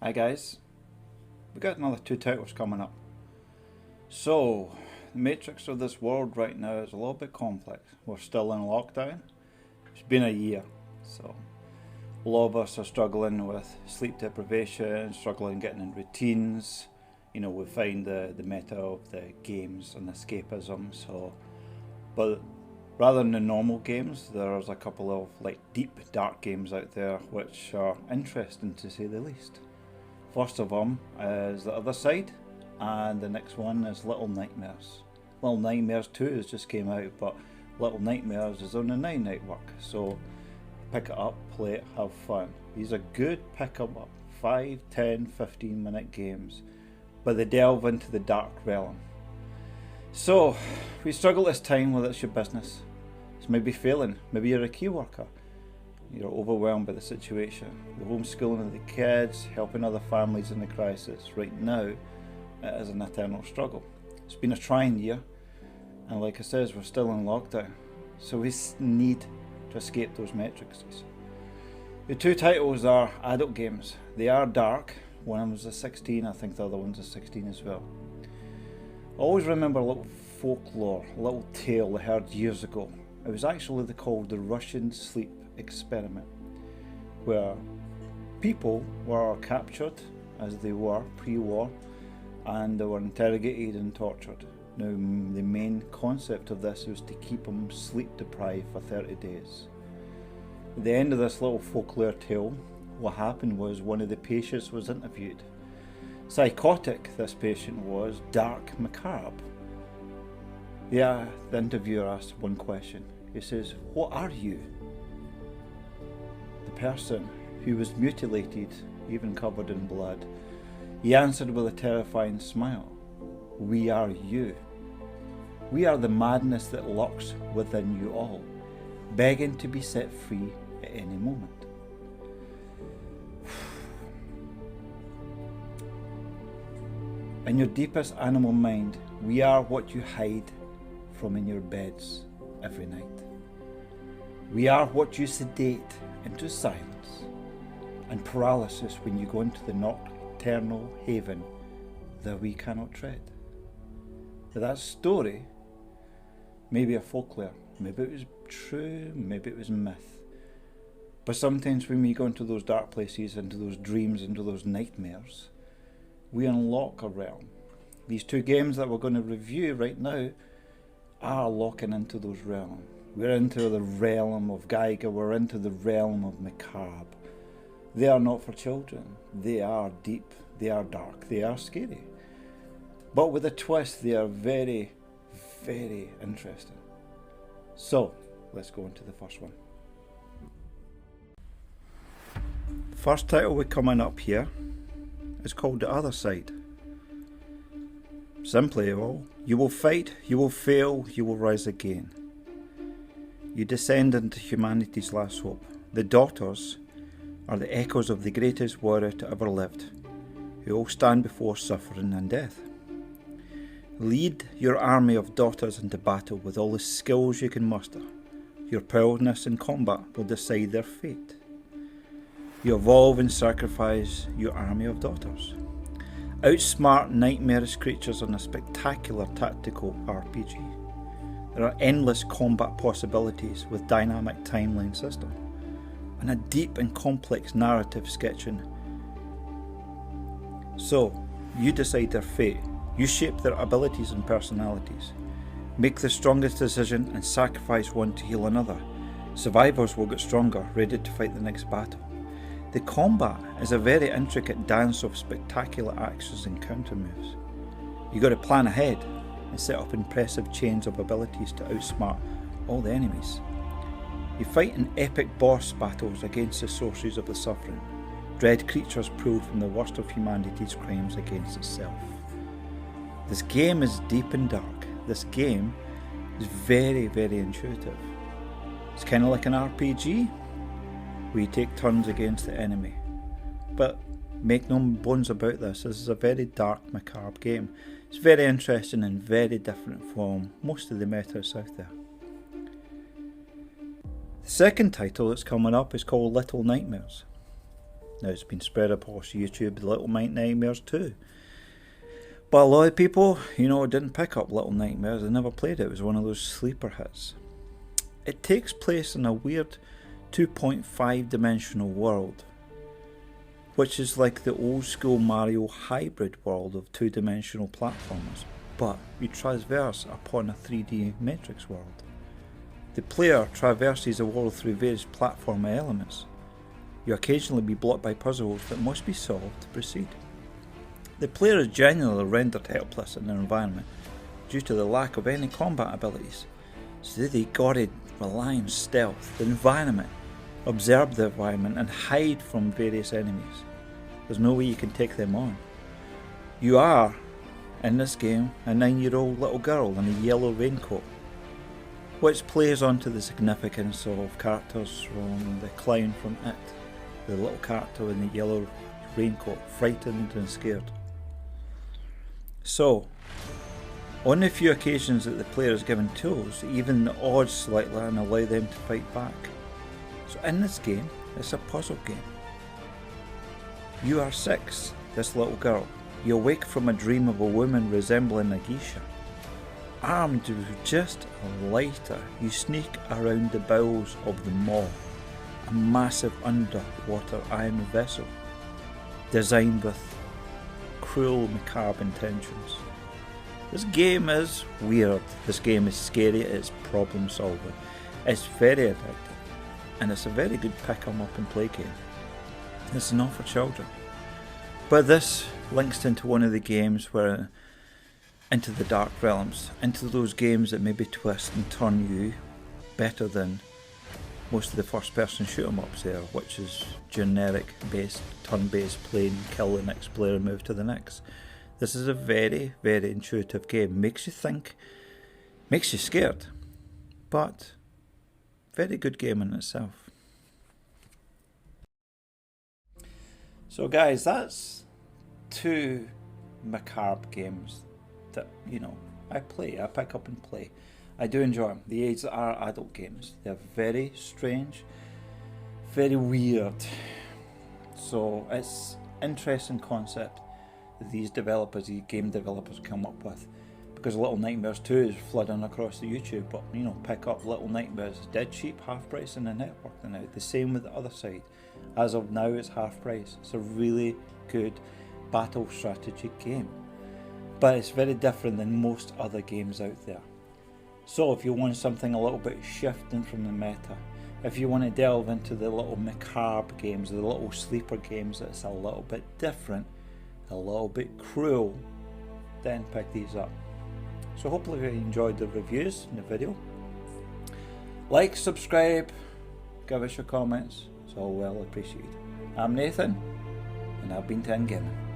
Hi guys, we got another 2 titles coming up. So, the matrix of this world right now is a little bit complex. We're still in lockdown. It's been a year, so a lot of us are struggling with sleep deprivation, struggling getting in routines. You know, we find the meta of the games and escapism. But rather than the normal games, there's a couple of deep, dark games out there which are interesting to say the least. First of them is the Othercide, and the next one is Little Nightmares. Little Nightmares 2 has just came out, but Little Nightmares is on the 9 network, so pick it up, play it, have fun. These are good pick 'em up 5, 10, 15 minute games, but they delve into the dark realm. So, if you struggle this time, well, it's your business. It's maybe failing, maybe you're a key worker. You're overwhelmed by the situation. The homeschooling of the kids, helping other families in the crisis. Right now, it is an eternal struggle. It's been a trying year, and like I said, we're still in lockdown. So we need to escape those matrices. The 2 titles are adult games. They are dark. One was a 16, I think the other one's a 16 as well. I always remember a little folklore, a little tale I heard years ago. It was actually called the Russian sleep experiment, where people were captured as they were pre-war, and they were interrogated and tortured. Now, the main concept of this was to keep them sleep deprived for 30 days. At the end of this little folklore tale, what happened was one of the patients was interviewed. Psychotic this patient was, dark, macabre. The interviewer asked one question. He says, "What are you?" The person, who was mutilated, even covered in blood, he answered with a terrifying smile, "We are you. We are the madness that lurks within you all, begging to be set free at any moment." In your deepest animal mind, we are what you hide from in your beds every night. We are what you sedate into silence and paralysis when you go into the nocturnal haven that we cannot tread. But that story may be a folklore, maybe it was true, maybe it was myth. But sometimes when we go into those dark places, into those dreams, into those nightmares, we unlock a realm. These 2 games that we're going to review right now are locking into those realms. We're into the realm of Geiger, we're into the realm of macabre. They are not for children. They are deep, they are dark, they are scary. But with a twist, they are very, very interesting. So, let's go into the first one. The first title we're coming up here is called The Othercide. Simply, you will fight, you will fail, you will rise again. You descend into humanity's last hope. The daughters are the echoes of the greatest warrior to ever lived, who all stand before suffering and death. Lead your army of daughters into battle with all the skills you can muster. Your prowess in combat will decide their fate. You evolve and sacrifice your army of daughters. Outsmart nightmarish creatures in a spectacular tactical RPG. There are endless combat possibilities with dynamic timeline system and a deep and complex narrative sketching. So, you decide their fate. You shape their abilities and personalities. Make the strongest decision and sacrifice one to heal another. Survivors will get stronger, ready to fight the next battle. The combat is a very intricate dance of spectacular actions and counter moves. You got to plan ahead and set up impressive chains of abilities to outsmart all the enemies. You fight in epic boss battles against the sources of the suffering, dread creatures pulled from the worst of humanity's crimes against itself. This game is deep and dark. This game is very, very intuitive. It's kind of like an RPG, where you take turns against the enemy. But make no bones about this is a very dark, macabre game. It's very interesting and very different from most of the metas out there. The second title that's coming up is called Little Nightmares. Now it's been spread across YouTube, Little Nightmares too. But a lot of people, didn't pick up Little Nightmares. They never played it. It was one of those sleeper hits. It takes place in a weird 2.5 dimensional world, which is like the old school Mario hybrid world of two-dimensional platformers, but you traverse upon a 3D Matrix world. The player traverses the world through various platformer elements. You occasionally be blocked by puzzles that must be solved to proceed. The player is genuinely rendered helpless in their environment due to the lack of any combat abilities, so they gotta rely on stealth, the environment, observe the environment and hide from various enemies. There's no way you can take them on. You are, in this game, a 9-year-old little girl in a yellow raincoat, which plays onto the significance of characters from the clown from It, the little character in the yellow raincoat, frightened and scared. So, on the few occasions that the player is given tools, even the odds slightly and allow them to fight back. So in this game, it's a puzzle game. You are 6, this little girl. You awake from a dream of a woman resembling a geisha. Armed with just a lighter, you sneak around the bowels of the Maw, a massive underwater iron vessel, designed with cruel, macabre intentions. This game is weird, this game is scary, it's problem solving, it's very addictive, and it's a very good pick 'em up and play game. It's not for children. But this links into one of the games where, into the dark realms, into those games that maybe twist and turn you better than most of the first person shoot 'em ups there, which is generic based, turn based play and kill the next player and move to the next. This is a very, very intuitive game. Makes you think, makes you scared, but very good game in itself. So guys, that's 2 macabre games that, I pick up and play. I do enjoy them. These are adult games. They're very strange, very weird. So it's interesting concept that these game developers come up with. Because Little Nightmares 2 is flooding across the YouTube, but pick up Little Nightmares. Dead cheap, half price in the network now. The same with the Othercide. As of now, it's half price. It's a really good battle strategy game, but it's very different than most other games out there. So if you want something a little bit shifting from the meta, if you want to delve into the little macabre games, the little sleeper games that's a little bit different, a little bit cruel, then pick these up. So hopefully you enjoyed the reviews in the video. Like, subscribe, give us your comments, it's all well appreciated. I'm Nathan, and I've been 10 Gaming.